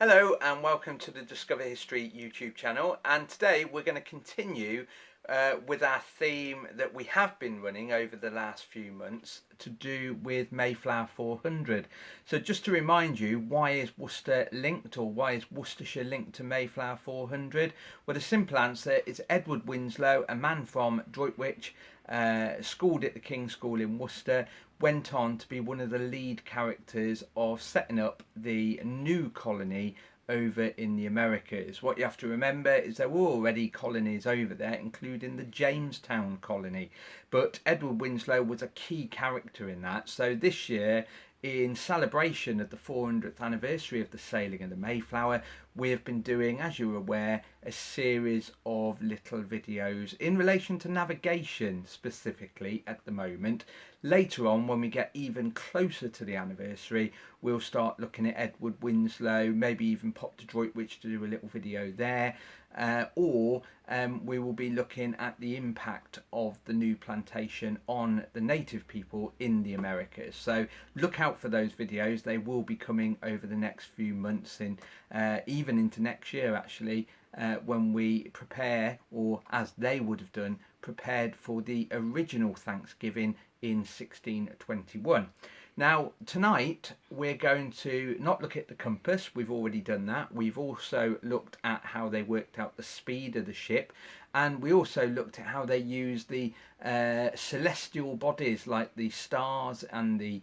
Hello and welcome to the Discover History YouTube channel, and today we're going to continue with our theme that we have been running over the last few months to do with Mayflower 400. So just to remind you, why is Worcester linked, or why is Worcestershire linked to Mayflower 400? Well, the simple answer is Edward Winslow, a man from Droitwich, schooled at the King's School in Worcester, went on to be one of the lead characters of setting up the new colony over in the Americas. What you have to remember is there were already colonies over there, including the Jamestown colony, but Edward Winslow was a key character in that. So this year, in celebration of the 400th anniversary of the sailing of the Mayflower, we have been doing, as you're aware, a series of little videos in relation to navigation specifically at the moment. Later on, when we get even closer to the anniversary, we'll start looking at Edward Winslow, maybe even pop to Droitwich to do a little video there. Or we will be looking at the impact of the new plantation on the native people in the Americas. So look out for those videos. They will be coming over the next few months, and even into next year actually, when we prepare, or as they would have done, prepared for the original Thanksgiving in 1621. Now tonight we're going to not look at the compass, we've already done that. We've also looked at how they worked out the speed of the ship, and we also looked at how they used the celestial bodies like the stars and the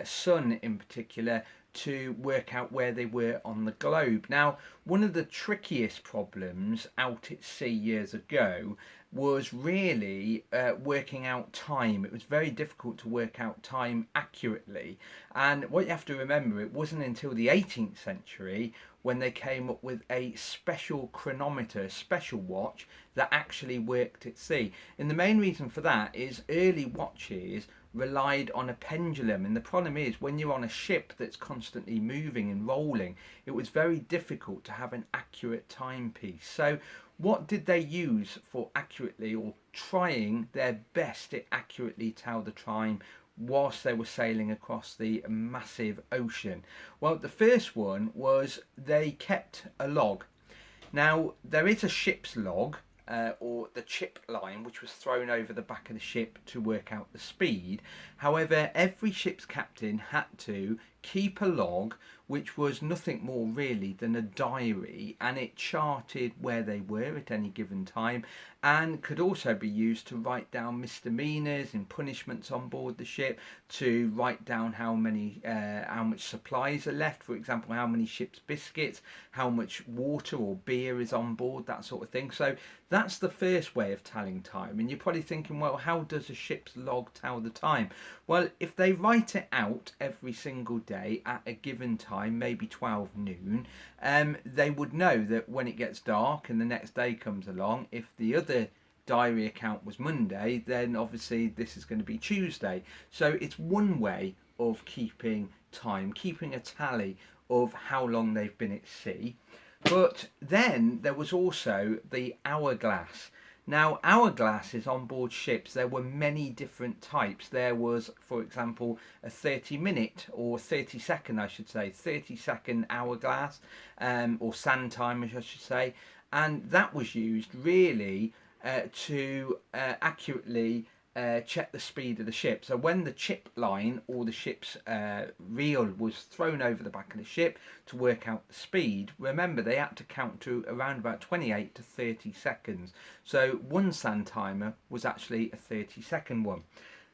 sun in particular to work out where they were on the globe. Now, one of the trickiest problems out at sea years ago was really working out time. It was very difficult to work out time accurately, and what you have to remember, it wasn't until the 18th century when they came up with a special chronometer, a special watch that actually worked at sea. And the main reason for that is early watches relied on a pendulum, and the problem is when you're on a ship that's constantly moving and rolling, it was very difficult to have an accurate timepiece. So what did they use for accurately, or trying their best to accurately tell the time whilst they were sailing across the massive ocean? Well, the first one was they kept a log. Now there is a ship's log, or the chip line, which was thrown over the back of the ship to work out the speed. However, every ship's captain had to keep a log which was nothing more really than a diary, and it charted where they were at any given time, and could also be used to write down misdemeanors and punishments on board the ship, to write down how much supplies are left, for example how many ship's biscuits, how much water or beer is on board, that sort of thing. So that's the first way of telling time. And you're probably thinking, well, how does a ship's log tell the time? Well, if they write it out every single day at a given time, maybe 12 noon, they would know that when it gets dark and the next day comes along, if the other diary account was Monday, then obviously this is going to be Tuesday. So it's one way of keeping time, keeping a tally of how long they've been at sea. But then there was also the hourglass. Now, hourglasses on board ships, there were many different types. There was, for example, a 30-minute, or 30-second, I should say, 30-second hourglass, or sand timer, I should say, and that was used really to accurately check the speed of the ship. So when the chip line, or the ship's reel, was thrown over the back of the ship to work out the speed, remember they had to count to around about 28 to 30 seconds. So one sand timer was actually a 30-second one.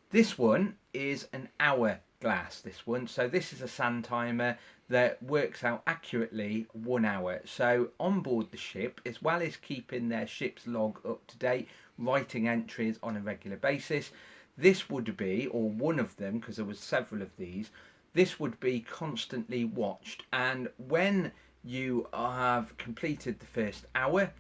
This one is an hourglass, this one. So this is a sand timer that works out accurately 1 hour. So on board the ship, as well as keeping their ship's log up to date, writing entries on a regular basis, this would be, or one of them, because there was several of these, this would be constantly watched. And when you have completed the first hour,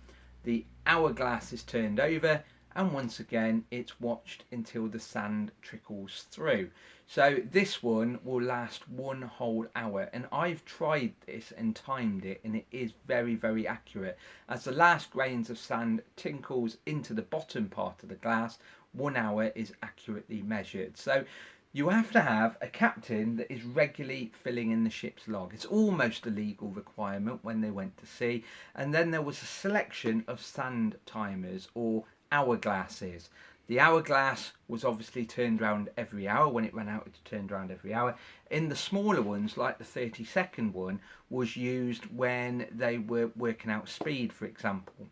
the hourglass is turned over, and once again it's watched until the sand trickles through. So this one will last 1 whole hour, and I've tried this and timed it, and it is very, very accurate. As the last grains of sand tinkles into the bottom part of the glass, 1 hour is accurately measured. So you have to have a captain that is regularly filling in the ship's log. It's almost a legal requirement when they went to sea. And then there was a selection of sand timers or hourglasses. The hourglass was obviously turned round every hour. When it ran out, it turned round every hour. In the smaller ones, like the 30-second one, was used when they were working out speed, for example.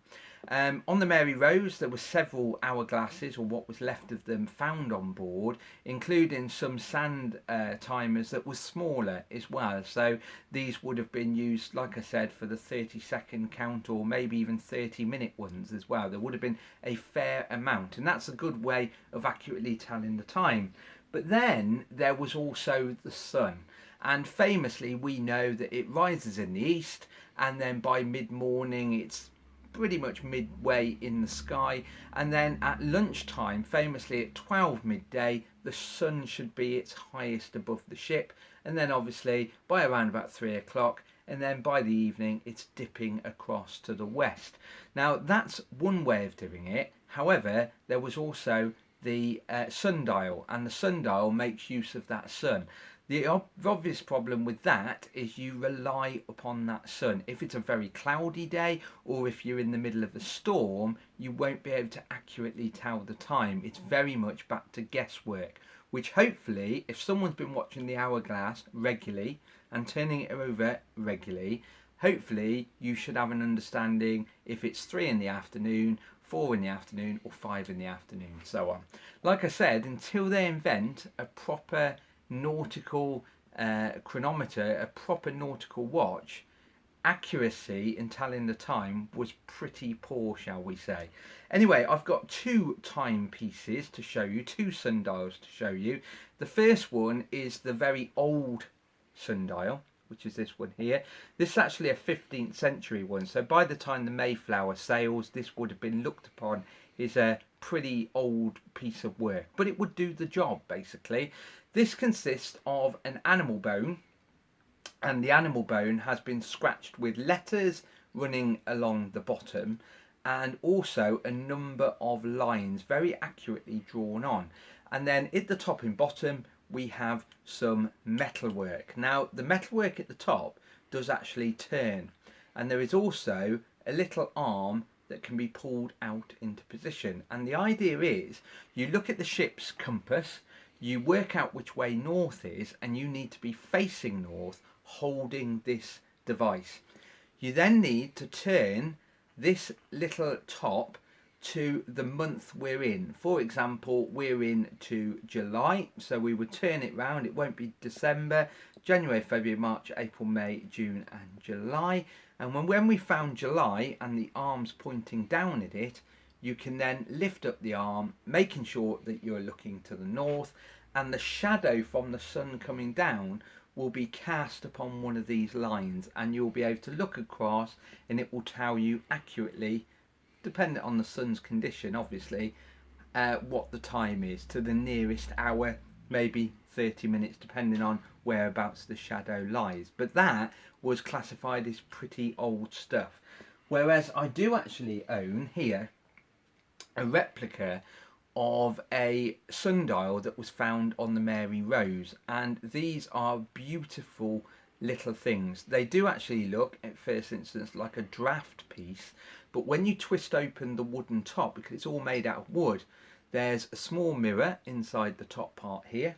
On the Mary Rose, there were several hourglasses, or what was left of them, found on board, including some sand timers that were smaller as well. So these would have been used, like I said, for the 30-second count, or maybe even 30-minute ones as well. There would have been a fair amount, and that's a good way of accurately telling the time. But then there was also the sun. And famously, we know that it rises in the east, and then by mid-morning it's pretty much midway in the sky, and then at lunchtime, famously at 12 midday, the sun should be its highest above the ship, and then obviously by around about 3 o'clock, and then by the evening it's dipping across to the west. Now that's one way of doing it. However, there was also the sundial, and the sundial makes use of that sun. The obvious problem with that is you rely upon that sun. If it's a very cloudy day, or if you're in the middle of a storm, you won't be able to accurately tell the time. It's very much back to guesswork, which hopefully, if someone's been watching the hourglass regularly and turning it over regularly, hopefully you should have an understanding if it's 3 in the afternoon, 4 in the afternoon, or 5 in the afternoon, so on. Like I said, until they invent a proper nautical chronometer, a proper nautical watch, accuracy in telling the time was pretty poor, shall we say. Anyway, I've got 2 timepieces to show you, 2 sundials to show you. The first one is the very old sundial, which is this one here. This is actually a 15th century one, so by the time the Mayflower sails, this would have been looked upon as a pretty old piece of work, but it would do the job basically. This consists of an animal bone, and the animal bone has been scratched with letters running along the bottom, and also a number of lines very accurately drawn on. And then at the top and bottom we have some metalwork. Now the metalwork at the top does actually turn, and there is also a little arm that can be pulled out into position. And the idea is you look at the ship's compass, you work out which way north is, and you need to be facing north holding this device. You then need to turn this little top to the month we're in. For example, we're into July, so we would turn it round. It won't be December, January, February, March, April, May, June and July. And when we found July and the arm's pointing down at it, you can then lift up the arm, making sure that you're looking to the north, and the shadow from the sun coming down will be cast upon one of these lines, and you'll be able to look across, and it will tell you accurately, dependent on the sun's condition obviously, what the time is to the nearest hour, maybe 30 minutes depending on whereabouts the shadow lies. But that was classified as pretty old stuff, whereas I do actually own here a replica of a sundial that was found on the Mary Rose, and these are beautiful little things. They do actually look at first instance like a draft piece, but when you twist open the wooden top, because it's all made out of wood, there's a small mirror inside the top part here,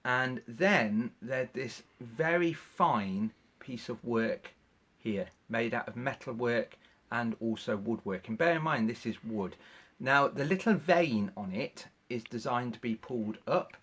and then there's this very fine piece of work here made out of metalwork and also woodwork. And bear in mind this is wood. Now the little vane on it is designed to be pulled up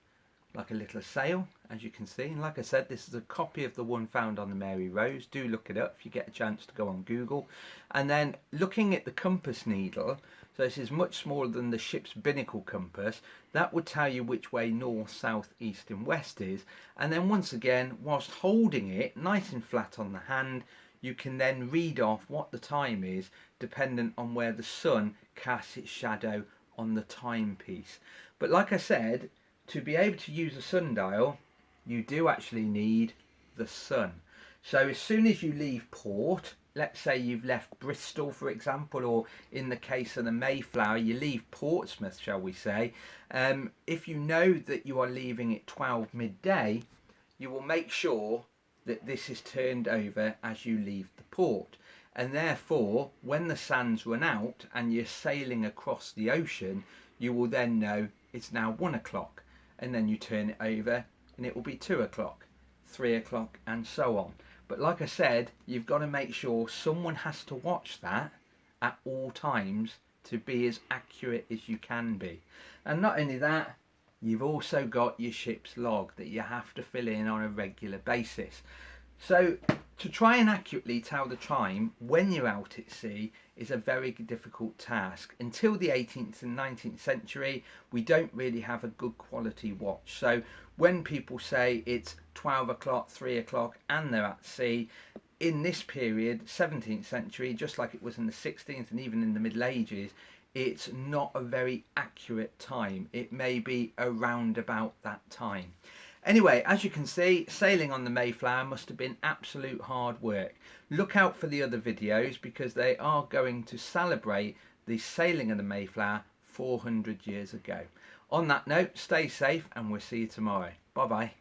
like a little sail, as you can see. And like I said, this is a copy of the one found on the Mary Rose. Do look it up if you get a chance to go on Google. And then looking at the compass needle, so this is much smaller than the ship's binnacle compass, that would tell you which way north, south, east and west is. And then once again, whilst holding it nice and flat on the hand, you can then read off what the time is dependent on where the sun casts its shadow on the timepiece. But like I said, to be able to use a sundial, you do actually need the sun. So as soon as you leave port, let's say you've left Bristol, for example, or in the case of the Mayflower, you leave Portsmouth, shall we say. If you know that you are leaving at 12 midday, you will make sure that this is turned over as you leave the port. And therefore, when the sands run out and you're sailing across the ocean, you will then know it's now 1 o'clock. And then you turn it over and it will be 2 o'clock, 3 o'clock, and so on. But like I said, you've got to make sure someone has to watch that at all times to be as accurate as you can be. And not only that, you've also got your ship's log that you have to fill in on a regular basis. So to try and accurately tell the time when you're out at sea is a very difficult task. Until the 18th and 19th century, we don't really have a good quality watch. So when people say it's 12 o'clock, 3 o'clock, and they're at sea, in this period, 17th century, just like it was in the 16th and even in the Middle Ages, it's not a very accurate time. It may be around about that time. Anyway, as you can see, sailing on the Mayflower must have been absolute hard work. Look out for the other videos because they are going to celebrate the sailing of the Mayflower 400 years ago. On that note, stay safe and we'll see you tomorrow. Bye bye.